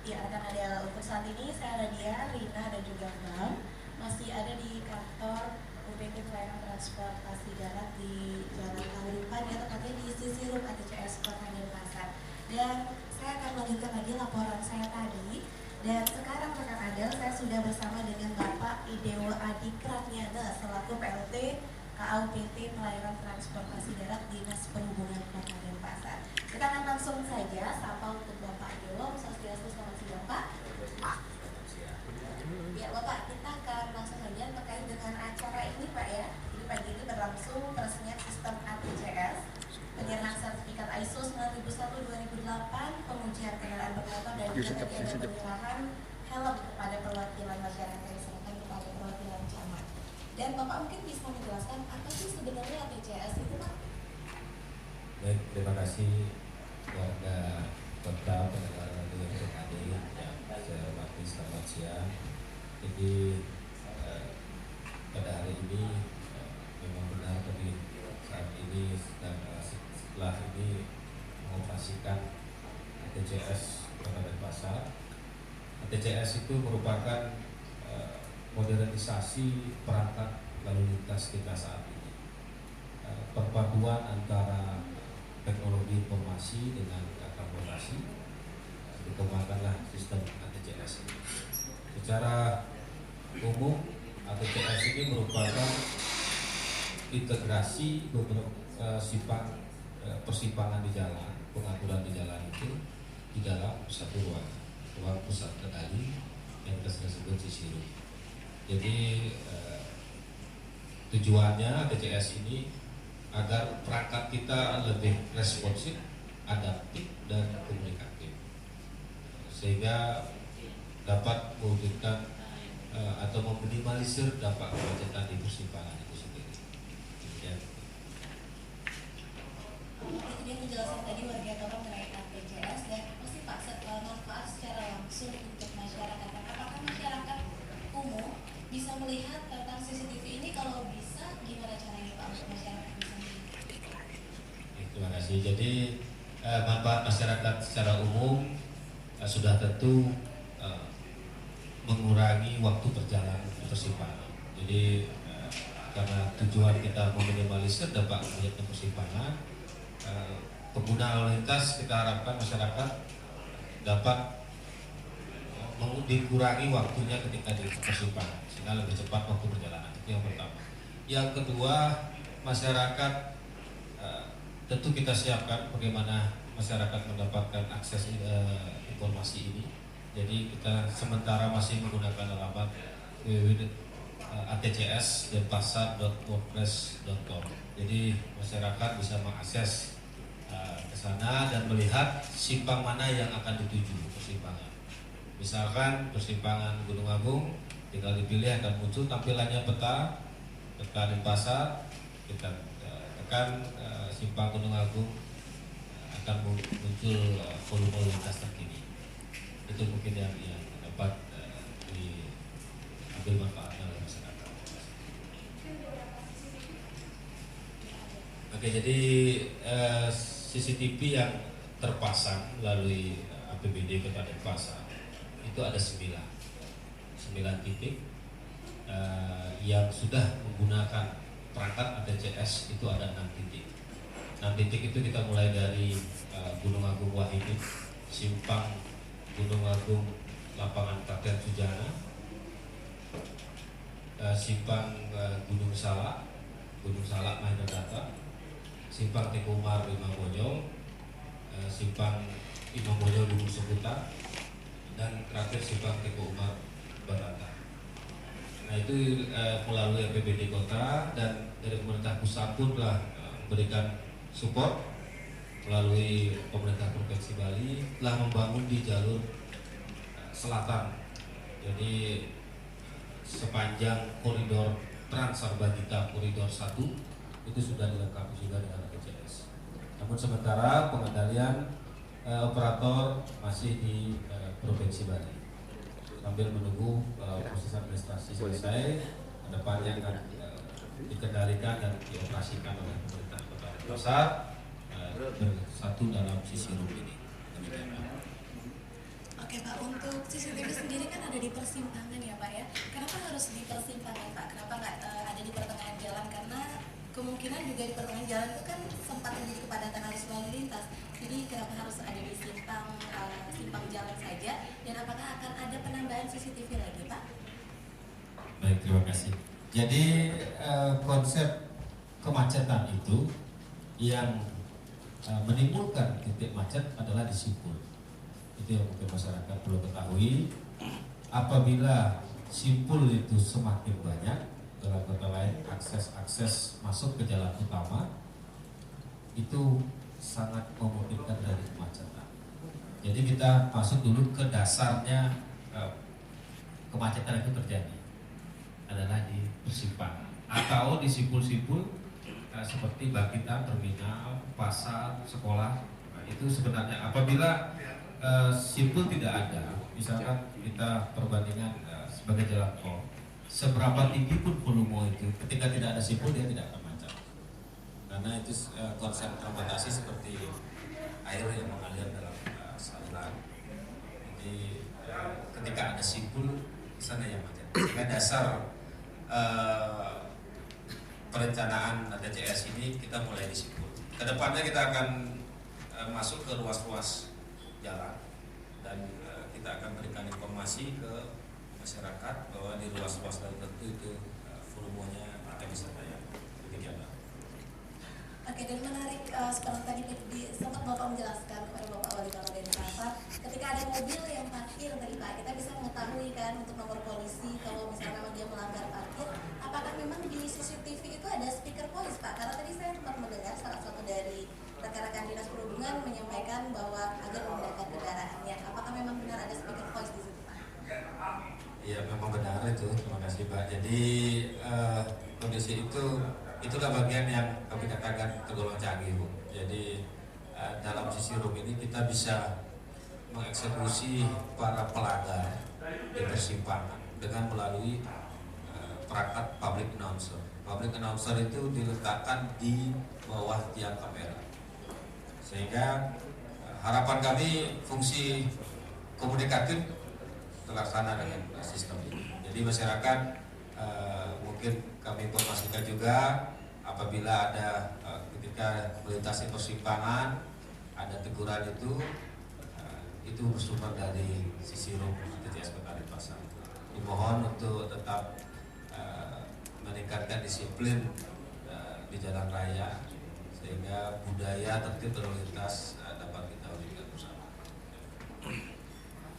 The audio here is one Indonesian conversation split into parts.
Ya, akan ada untuk saat ini saya Radia, Rina dan juga Bang masih ada di kantor UPT Pelayanan Transportasi Darat di Jalan Kalipan ya, tepatnya di sisi Rum ATCS Kota Denpasar. Dan saya akan melanjutkan lagi laporan saya tadi. Dan sekarang rekan Adel, saya sudah bersama dengan Bapak Idewo Adi Pratnyana selaku PLT KAUPT Pelayanan Transportasi Darat Dinas Perhubungan Kota Denpasar. Kita akan langsung saja sapa untuk Bapak Idewo. Swastiastu, selamat siang Pak. Ya Bapak, kita akan langsung saja terkait dengan acara ini Pak ya. Jadi pagi ini berlangsung peresmian sistem ATCS, penyerahan sertifikat ISO 9001-2008, pengujian kendaraan bermotor dan juga tadi ada penyerahan helm kepada perwakilan masyarakat yang diserahkan kepada perwakilan camat. Dan Bapak mungkin bisa menjelaskan apa sih sebenarnya ATCS itu Pak? Baik, terima kasih warga kota pendengar radio yang berhadir ya, saya hormati selamat siang. Jadi pada hari ini memang benar tadi saat ini setelah ini mengoperasikan ATCS Kota Denpasar. ATCS itu merupakan modernisasi perangkat lalu lintas kita saat ini. Perpaduan antara teknologi informasi dengan transportasi, dikembangkanlah sistem ATCS ini. Secara umum ATCS ini merupakan integrasi beberapa persimpangan di jalan, pengaturan di jalan itu di dalam satu ruang pusat kendali yang kita sebut sisi Rum. Jadi tujuannya ATCS ini agar perangkat kita lebih responsif, adaptif dan komunikatif, sehingga dapat mewujudkan atau meminimalisir dampak kemacetan di persimpangan itu sendiri. Kemudian itu dia penjelasan tadi warga kota mengenai ATCS dan apa sih Pak manfaat secara langsung untuk masyarakat? Apakah masyarakat umum bisa melihat tentang CCTV ini? Kalau bisa, gimana caranya Pak untuk masyarakat bisa melihat? terima kasih. Jadi manfaat masyarakat secara umum sudah tentu mengurangi waktu perjalanan persimpangan. Jadi karena tujuan kita meminimalisir dampak banyaknya persimpangan, pengguna lalu lintas kita harapkan masyarakat dapat dikurangi waktunya ketika di persimpangan sehingga lebih cepat waktu perjalanan. Itu yang pertama. Yang kedua, masyarakat tentu kita siapkan bagaimana masyarakat mendapatkan akses informasi ini. Jadi kita sementara masih menggunakan alamat www.atcs.denpasar.wordpress.com. Jadi masyarakat bisa mengakses ke sana dan melihat simpang mana yang akan dituju persimpangan. Misalkan persimpangan Gunung Agung, tinggal dipilih akan muncul tampilannya peta Denpasar. Kita tekan simpang Gunung Agung, akan muncul volume lintas terkini. Itu mungkin yang dapat diambil manfaatnya oleh masyarakat. Oke, jadi CCTV yang terpasang melalui APBD Kota Denpasar itu ada 9 titik. Yang sudah menggunakan perangkat ATCS itu ada 6 titik. 6 titik itu kita mulai dari Gunung Agung Wahidin, simpang Gunung Agung Lapangan Kapten Sujana, simpang Gunung Salak Mahendra, simpang Teku Umar Imam Bonjol, simpang Imam Bonjol Gunung Seputar, dan terakhir simpang Teku Umar Barata. Nah itu melalui APBD kota dan dari pemerintah pusat pun telah memberikan support melalui pemerintah Provinsi Bali telah membangun di jalur selatan. Jadi sepanjang koridor Transarbagita koridor 1 itu sudah dilengkapi juga dengan ATCS. Namun sementara pengendalian operator masih di Provinsi Bali sambil menunggu proses administrasi selesai. Kedepannya akan dikendalikan dan dioperasikan oleh pemerintah Kota Denpasar bersatu dalam sisi Rum ini. Oke Pak, untuk CCTV sendiri kan ada di persimpangan ya Pak ya. Kenapa harus di persimpangan Pak? Kenapa nggak ada di pertengahan jalan? Karena kemungkinan juga di pertengahan jalan itu kan sempat terjadi kepadatan arus lalu lintas. Jadi kenapa harus ada di simpang jalan saja? Dan apakah akan ada penambahan CCTV lagi Pak? Baik, terima kasih. Jadi konsep kemacetan itu yang menimbulkan titik macet adalah di simpul. Itu yang mungkin masyarakat perlu ketahui. Apabila simpul itu semakin banyak, dalam kata lain akses masuk ke jalan utama, itu sangat memungkinkan dari kemacetan. Jadi kita masuk dulu ke dasarnya kemacetan itu terjadi adalah di persimpangan atau di simpul-simpul seperti bangkitan, terminal, pasar, sekolah. Nah, itu sebenarnya apabila simpul tidak ada, misalkan kita perbandingan sebagai jalan tol, seberapa tinggi pun volume itu, ketika tidak ada simpul dia tidak akan macet. Karena itu konsep transportasi seperti air yang mengalir dalam saluran. Jadi ketika ada simpul, sana yang macet. Sehingga dasar perencanaan DCS ini kita mulai di simpul. Kedepannya kita akan masuk ke ruas-ruas jalan dan kita akan berikan informasi ke masyarakat bahwa di ruas-ruas tertentu itu volumenya kita bisa tayang. Demikian. Oke, dan menarik seperti tadi sempat Bapak menjelaskan kepada Bapak Wali Kota Denpasar, ketika ada mobil yang parkir tadi Pak, kita bisa mengetahui kan untuk nomor polisi kalau misalnya memang dia melanggar parkir. Apakah memang di CCTV itu ada speaker voice Pak? Karena tadi saya sempat mendengar salah satu dari rekan-rekan dinas perhubungan menyampaikan bahwa agar memindahkan kendaraannya. Apakah memang benar ada speaker voice di situ Pak? Iya, memang benar itu. Terima kasih Pak. Jadi kondisi itulah bagian yang kami katakan tergolong canggih Bu. Jadi dalam sisi room ini kita bisa mengeksekusi para pelanggar di persimpangan dengan melalui perangkat public announcer. Public announcer itu diletakkan di bawah tiang kamera, sehingga harapan kami fungsi komunikatif terlaksana dengan sistem ini. Jadi masyarakat mungkin kami informasikan juga apabila ada ketika melintasi persimpangan ada teguran itu bersumber dari sisi room DCS Kota Denpasar. Dimohon untuk tetap meningkatkan disiplin di jalan raya sehingga budaya tertib berlalu lintas dapat kita wujudkan bersama.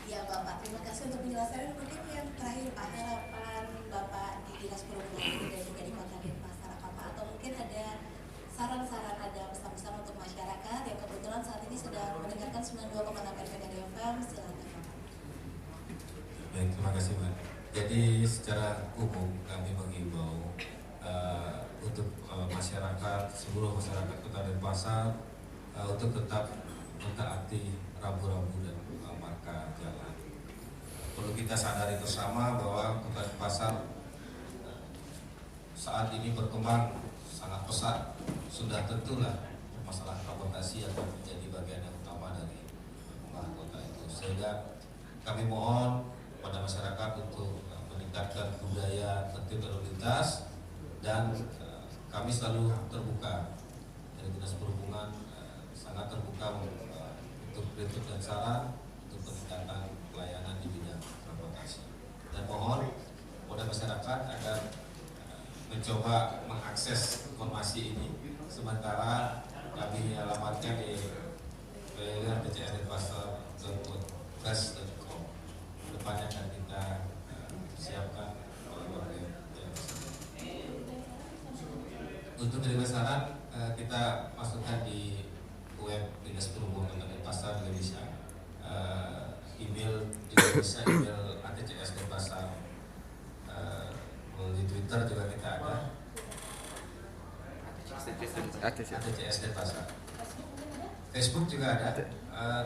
Ya Bapak, terima kasih untuk penjelasannya. Mungkin yang terakhir Pak, harapan Bapak di Dinas Perhubungan dan juga di Kota Denpasar apa Pak? Atau mungkin ada saran-saran, ada pesan-pesan untuk masyarakat yang kebetulan saat ini sedang mendengarkan 92,6 RPKD FM, silakan Bapak. Baik, terima kasih Mbak. Jadi secara umum kami menghimbau untuk masyarakat, seluruh masyarakat Kota Denpasar untuk tetap mentaati rambu-rambu dan marka jalan. Perlu kita sadari bersama bahwa Kota Denpasar saat ini berkembang sangat pesat. Sudah tentulah masalah transportasi akan menjadi bagian yang utama dari perkembangan kota itu. Sehingga kami mohon pada masyarakat untuk meningkatkan budaya tertib berlalu lintas dan kami selalu terbuka dari Dinas Perhubungan sangat terbuka untuk kritik dan saran untuk peningkatan pelayanan di bidang transportasi. Dan mohon kepada masyarakat agar mencoba mengakses informasi ini sementara kami alamatnya di www.dcsdenpasar.press.com. Depannya akan kita siapkan untuk menerima saran kita masukkan di web Dinas Perhubungan Kota Denpasar juga bisa, email juga bisa, email ATCS Denpasar, di Twitter juga kita ada ATCS Denpasar, Facebook juga ada,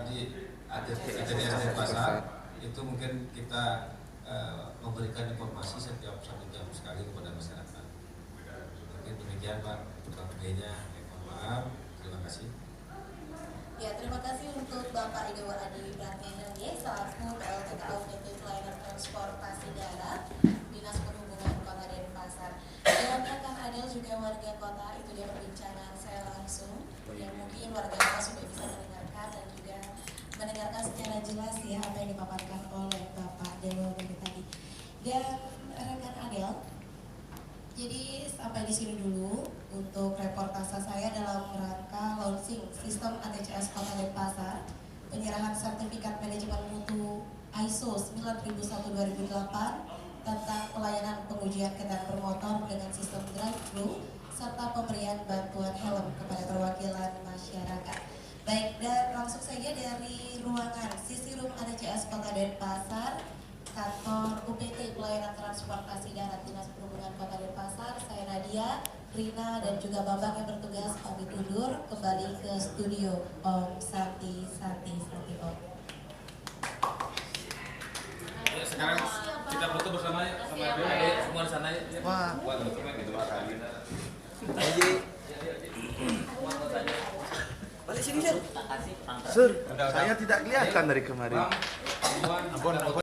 di ATCS Denpasar itu mungkin kita memberikan informasi setiap 1 jam sekali kepada masyarakat. Mungkin demikian Pak, kurang lebihnya mohon maaf. Terima kasih. Ya, terima kasih untuk Bapak Ido Adi Pratnana selaku PLT KUPT Pelayanan Transportasi Darat Dinas Perhubungan Kota Denpasar. Dan rekan Adel juga warga kota, itu dia perbincangan saya langsung yang mungkin warga kota sudah bisa mendengarkan dan juga mendengarkan secara jelas ya apa yang dipaparkan oleh Bapak Dewa tadi. Dan rekan Adel, jadi sampai di sini dulu untuk reportase saya dalam rangka launching sistem ATCS Kota Denpasar, penyerahan sertifikat manajemen mutu ISO 9001-2008 tentang pelayanan pengujian kendaraan bermotor dengan sistem drive-thru serta pemberian bantuan helm kepada perwakilan masyarakat. Baik, dan langsung saja dari ruangan sisi room ATCS Kota Denpasar, kantor UPT Pelayanan Transportasi Darat Dinas Perhubungan Kota Denpasar, saya Nadia, Rina dan juga Bambang yang bertugas pamit undur kembali ke studio Om Santi Om. Ya, sekarang kita foto bersama ya sama adik semua di sana ya. Wah, buat dokumen gitu kali. balik sini, Sur. Sur, saya tidak kelihatan dari kemarin. Abon